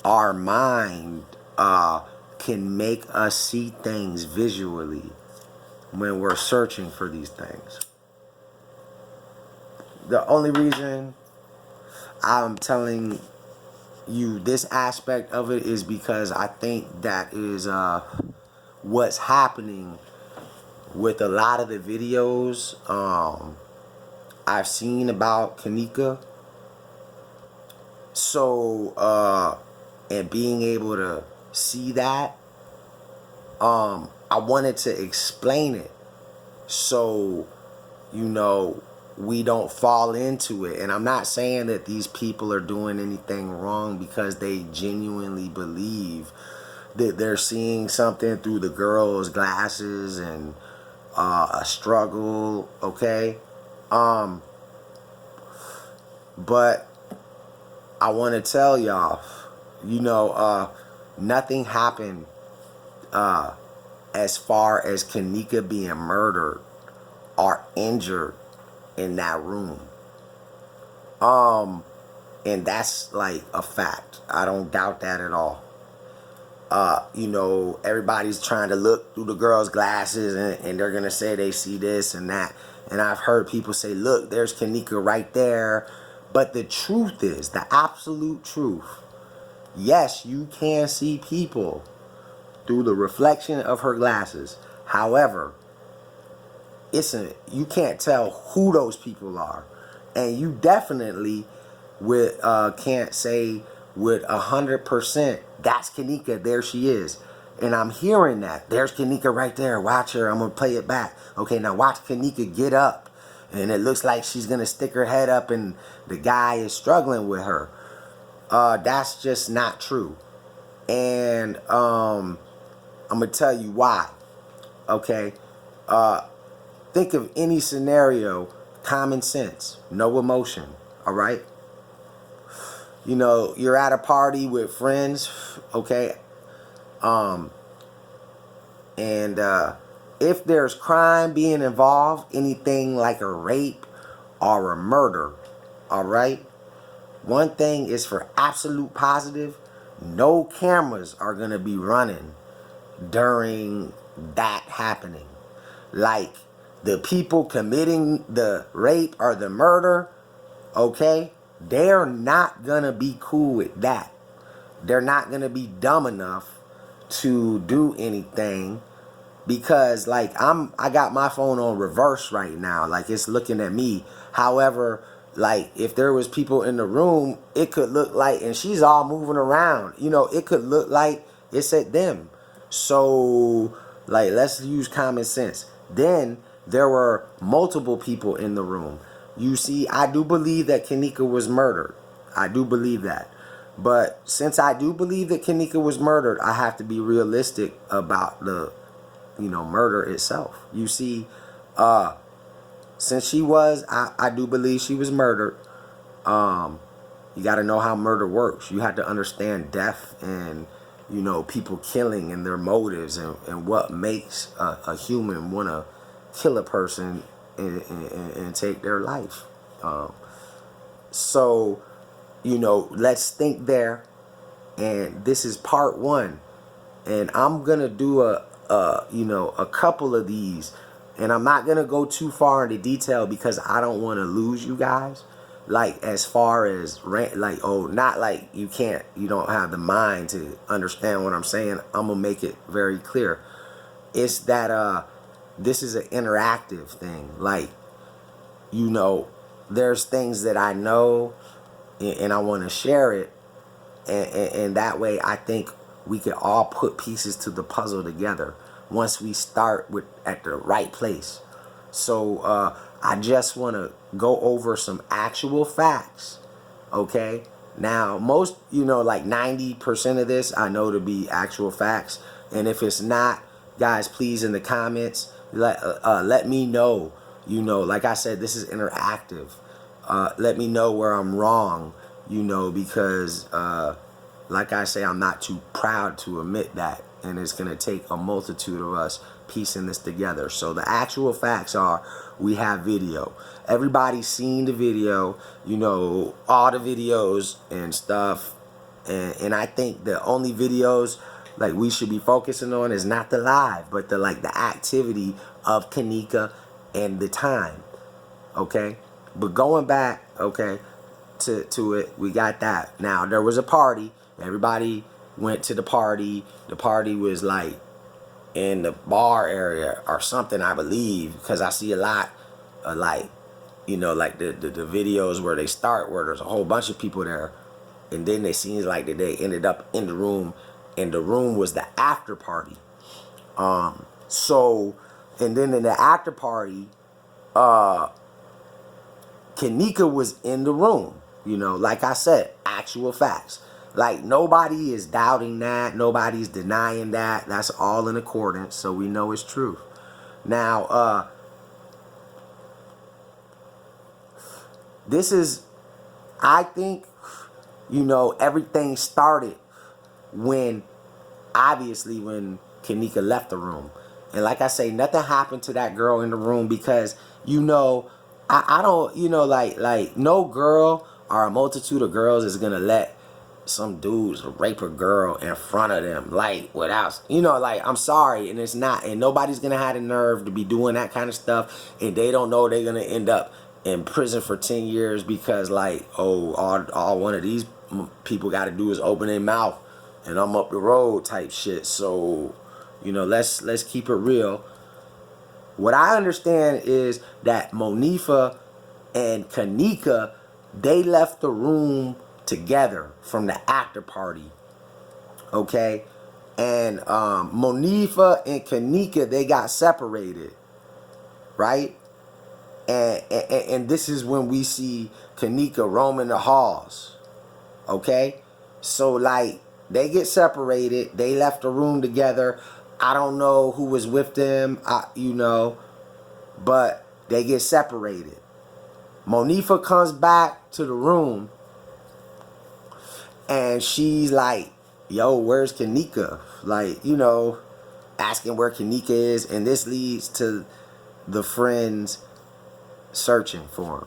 our mind can make us see things visually when we're searching for these things. The only reason I'm telling you this aspect of it is because I think that is what's happening with a lot of the videos I've seen about Kenneka. So and being able to see that, I wanted to explain it so we don't fall into it. And I'm not saying that these people are doing anything wrong, because they genuinely believe that they're seeing something through the girl's glasses and a struggle, okay? But I want to tell y'all, nothing happened as far as Kenneka being murdered or injured in that room. And that's like a fact. I don't doubt that at all. Everybody's trying to look through the girl's glasses, and they're gonna say they see this and that. And I've heard people say, look, there's Kenneka right there. But the truth is, the absolute truth, yes, you can see people through the reflection of her glasses. However, you can't tell who those people are. And you definitely can't say with 100%, that's Kenneka, there she is. And I'm hearing that. There's Kenneka right there. Watch her. I'm going to play it back. Okay, now watch Kenneka get up. And it looks like she's going to stick her head up and the guy is struggling with her. That's just not true. And I'm going to tell you why. Okay? Think of any scenario, common sense, no emotion. All right? You're at a party with friends, okay? And if there's crime being involved, anything like a rape or a murder, all right? One thing is for absolute positive, no cameras are going to be running during that happening. Like the people committing the rape or the murder, okay? They're not going to be cool with that. They're not going to be dumb enough to do anything, because like I got my phone on reverse right now, like it's looking at me. However, like if there was people in the room, it could look like, and she's all moving around, it could look like it's at them. So like, let's use common sense. Then there were multiple people in the room. You see, I do believe that Kenneka was murdered. I do believe that. But since I do believe that Kenneka was murdered, I have to be realistic about the, murder itself. You see, since I do believe she was murdered. You got to know how murder works. You have to understand death and, people killing and their motives, and what makes a human want to kill a person and take their life. So, let's think there. And this is part one. And I'm going to do a couple of these. And I'm not going to go too far into detail because I don't want to lose you guys. Like, as far as, like, not like you don't have the mind to understand what I'm saying. I'm going to make it very clear. It's that this is an interactive thing. Like, there's things that I know and I want to share it. And that way I think we could all put pieces to the puzzle together once we start at the right place. So I just want to go over some actual facts. Okay? Now, most, like 90% of this I know to be actual facts. And if it's not, guys, please in the comments, let me know. Like I said, this is interactive. Let me know where I'm wrong, because like I say, I'm not too proud to admit that. And it's going to take a multitude of us piecing this together. So the actual facts are, we have video. Everybody's seen the video, all the videos and stuff. And I think the only videos like we should be focusing on is not the live, but the activity of Kenneka and the time. Okay, but going back, okay, to it, we got that. Now there was a party. Everybody went to the party. The party was like in the bar area or something, I believe, because I see a lot of like, you know, like the videos where they start where there's a whole bunch of people there, and then it seems like that they ended up in the room, and the room was the after party. So, and then in the after party, Kenneka was in the room. You know, like I said, actual facts. Like, nobody is doubting that. Nobody's denying that. That's all in accordance, so we know it's truth. Now, this is, I think, you know, everything started when, obviously, when Kenneka left the room. And like I say, nothing happened to that girl in the room because, you know, I don't, you know, like no girl or a multitude of girls is going to let some dudes rape a girl in front of them, like, without, you know, like, I'm sorry, and it's not, and nobody's gonna have the nerve to be doing that kind of stuff, and they don't know they're gonna end up in prison for 10 years because, like, oh, all one of these people got to do is open their mouth and I'm up the road type shit. So, you know, let's keep it real. What I understand is that Monifa and Kenneka, they left the room together from the after party, okay? And Monifa and Kenneka, they got separated, right? And this is when we see Kenneka roaming the halls, okay? So, like, they get separated. They left the room together. I don't know who was with them, you know, but they get separated. Monifa comes back to the room, and she's like, yo, where's Kenneka? Like, you know, asking where Kenneka is. And this leads to the friends searching for him.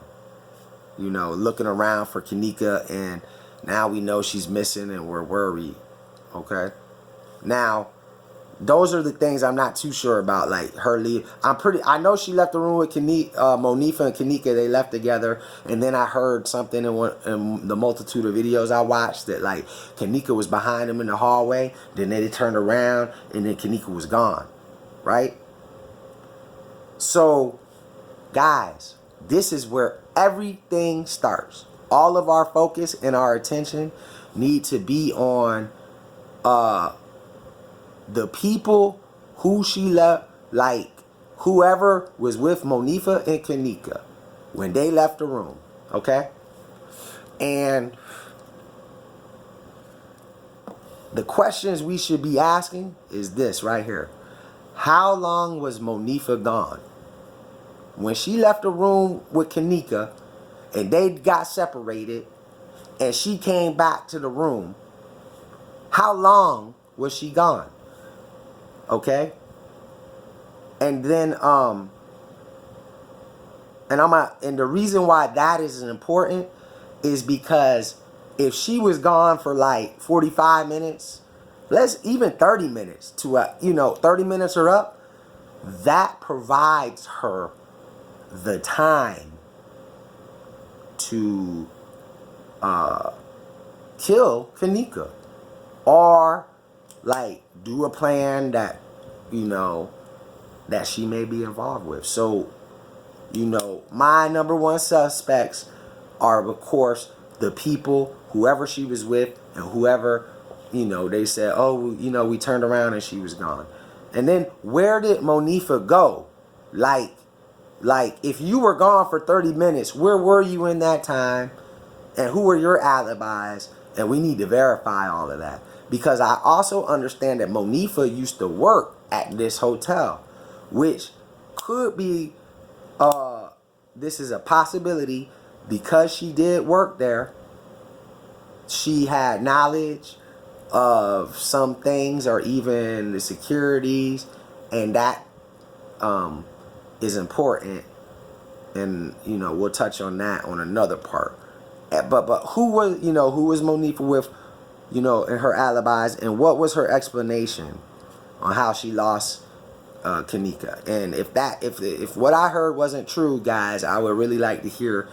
You know, looking around for Kenneka. And now we know she's missing and we're worried. Okay? Now, those are the things I'm not too sure about. Like, her leave. I know she left the room with Monifa and Kenneka. They left together. And then I heard something in the multitude of videos I watched that, like, Kenneka was behind him in the hallway. Then they turned around and then Kenneka was gone. Right? So, guys, this is where everything starts. All of our focus and our attention need to be on the people who she left, like whoever was with Monifa and Kenneka when they left the room, okay? And the questions we should be asking is this right here. How long was Monifa gone? When she left the room with Kenneka and they got separated and she came back to the room, how long was she gone? Okay? And then and the reason why that is important is because if she was gone for like 45 minutes, let's even 30 minutes to 30 minutes or up, that provides her the time to kill Kenneka, or like do a plan that that she may be involved with. So, my number one suspects are, of course, the people, whoever she was with, and whoever, they said, oh, we turned around and she was gone. And then where did Monifa go? Like if you were gone for 30 minutes, where were you in that time? And who were your alibis? And we need to verify all of that. Because I also understand that Monifa used to work at this hotel, which could be, this is a possibility, because she did work there. She had knowledge of some things, or even the securities, and that is important. And we'll touch on that on another part. But who was Monifa with in her alibis, and what was her explanation on how she lost Kenneka. And if what I heard wasn't true, guys, I would really like to hear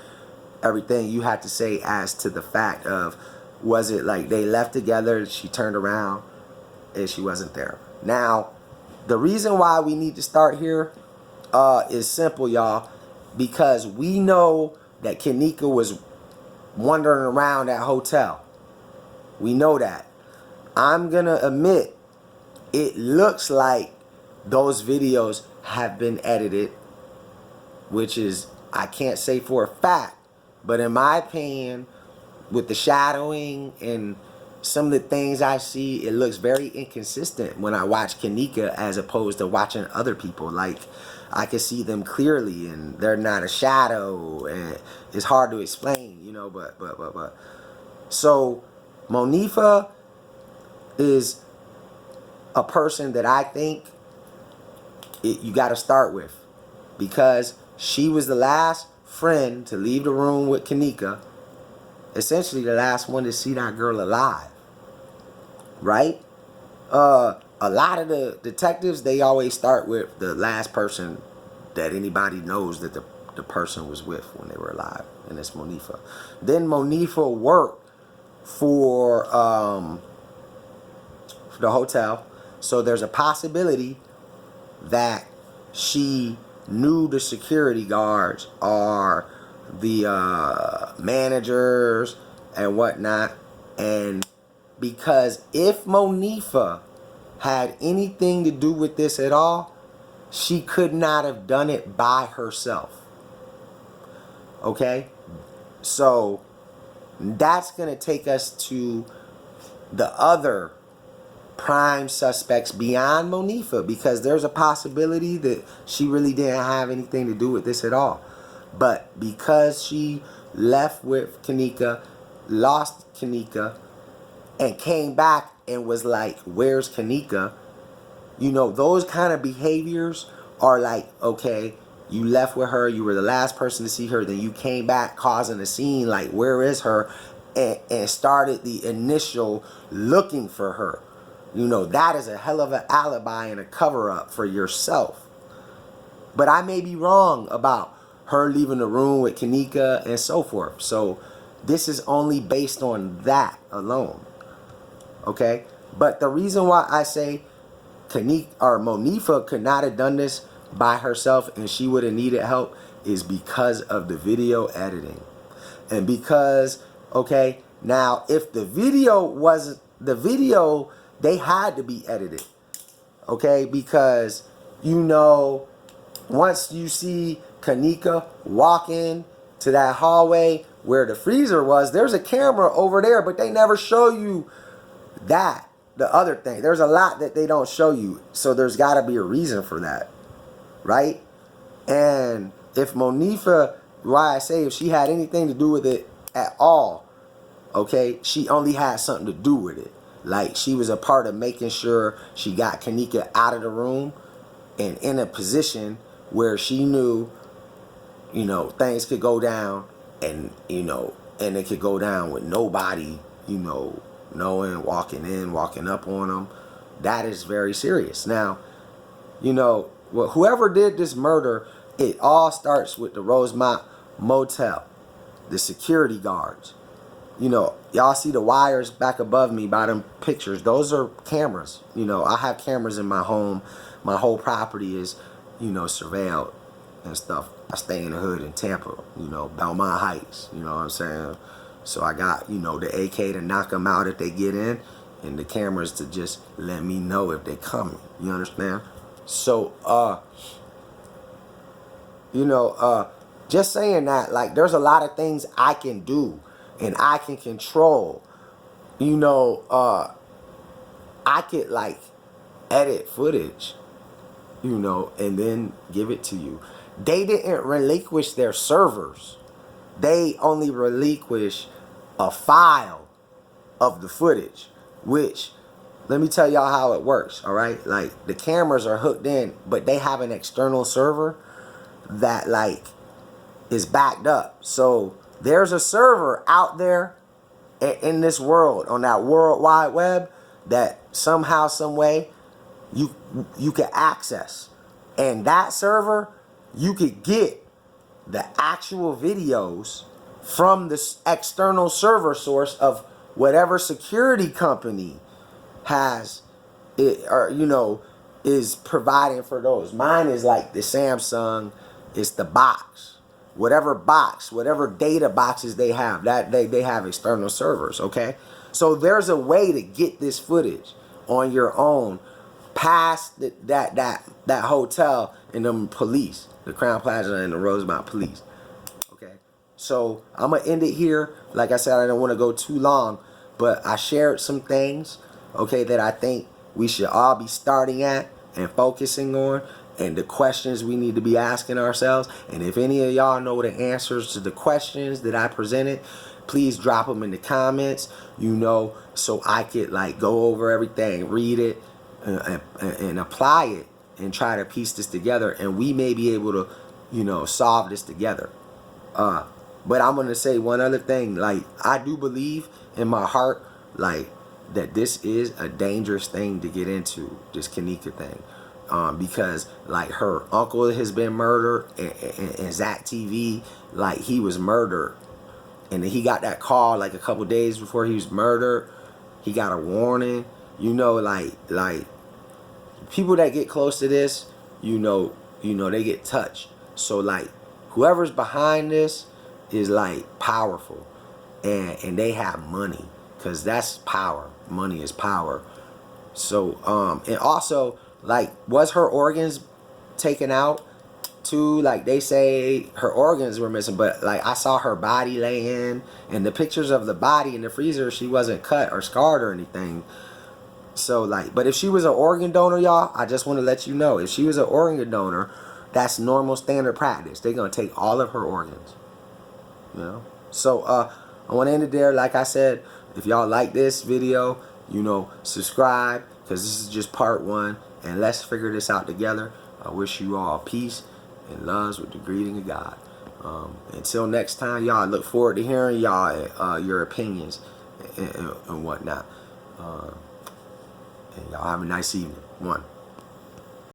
everything you had to say as to the fact of, was it like they left together, she turned around and she wasn't there. Now, the reason why we need to start here is simple, y'all, because we know that Kenneka was wandering around that hotel. We know that. I'm gonna admit, it looks like those videos have been edited, which is, I can't say for a fact, but in my opinion, with the shadowing and some of the things I see, it looks very inconsistent when I watch Kenneka as opposed to watching other people. Like, I can see them clearly and they're not a shadow, and it's hard to explain, but. So, Monifa is a person that I think you got to start with, because she was the last friend to leave the room with Kenneka, essentially the last one to see that girl alive, right? A lot of the detectives, they always start with the last person that anybody knows that the person was with when they were alive, and it's Monifa. Then Monifa worked for the hotel, so there's a possibility that she knew the security guards or the managers and whatnot. And because if Monifa had anything to do with this at all, she could not have done it by herself. Okay? So that's going to take us to the other prime suspects beyond Monifa, because there's a possibility that she really didn't have anything to do with this at all. But because she left with Kenneka, lost Kenneka, and came back and was like, where's Kenneka? Those kind of behaviors are like, okay, you left with her, you were the last person to see her, then you came back causing a scene like, where is her? And started the initial looking for her. That is a hell of an alibi and a cover-up for yourself. But I may be wrong about her leaving the room with Kenneka and so forth. So this is only based on that alone. Okay? But the reason why I say Kenneka or Monifa could not have done this by herself and she would have needed help is because of the video editing. And because, okay, now if the video wasn't, they had to be edited. Okay? Because, once you see Kenneka walk in to that hallway where the freezer was, there's a camera over there, but they never show you that. The other thing, there's a lot that they don't show you, so there's got to be a reason for that, right? And if Monifa, why I say if she had anything to do with it at all, okay, she only had something to do with it. Like, she was a part of making sure she got Kenneka out of the room and in a position where she knew, things could go down, and, and it could go down with nobody, knowing, walking in, walking up on them. That is very serious. Now, whoever did this murder, it all starts with the Rosemont Motel, the security guards. Y'all see the wires back above me by them pictures. Those are cameras. I have cameras in my home. My whole property is, surveilled and stuff. I stay in the hood in Tampa, Belmont Heights, you know what I'm saying? So I got, the AK to knock them out if they get in, and the cameras to just let me know if they coming. You understand? So, just saying that, like, there's a lot of things I can do and I can control. I could, like, edit footage, and then give it to you. They didn't relinquish their servers. They only relinquish a file of the footage, which, let me tell y'all how it works, all right? Like, the cameras are hooked in, but they have an external server that, like, is backed up. So there's a server out there in this world, on that World Wide Web, that somehow, some way, you can access. And that server, you could get the actual videos from the external server source of whatever security company has it, or is providing for those. Mine is like the Samsung. It's the box, whatever data boxes they have, that they have external servers. Okay, so there's a way to get this footage on your own past that hotel and them police, the Crown Plaza and the Rosemont police. Okay, so I'm gonna end it here. Like I said, I don't want to go too long, but I shared some things, okay, that I think we should all be starting at and focusing on, and the questions we need to be asking ourselves. And if any of y'all know the answers to the questions that I presented, please drop them in the comments, so I could like go over everything, read it, and apply it, and try to piece this together, and we may be able to solve this together. But I'm gonna say one other thing. Like, I do believe in my heart, like, that this is a dangerous thing to get into, this Kenneka thing, because like her uncle has been murdered, and Zach TV, like, he was murdered, and then he got that call like a couple days before he was murdered. He got a warning. Like people that get close to this, they get touched. So like, whoever's behind this is like powerful, and they have money, because that's power. Money is power. So and also, like, was her organs taken out too? Like, they say her organs were missing, but like, I saw her body laying, and the pictures of the body in the freezer, she wasn't cut or scarred or anything. So like, but if she was an organ donor, y'all, I just want to let you know, if she was an organ donor, that's normal standard practice. They're gonna take all of her organs. So I want to end it there. Like I said, if y'all like this video, subscribe, because this is just part 1, and let's figure this out together. I wish you all peace and loves with the greeting of God. Until next time, y'all, I look forward to hearing y'all your opinions and whatnot. And y'all have a nice evening. 1.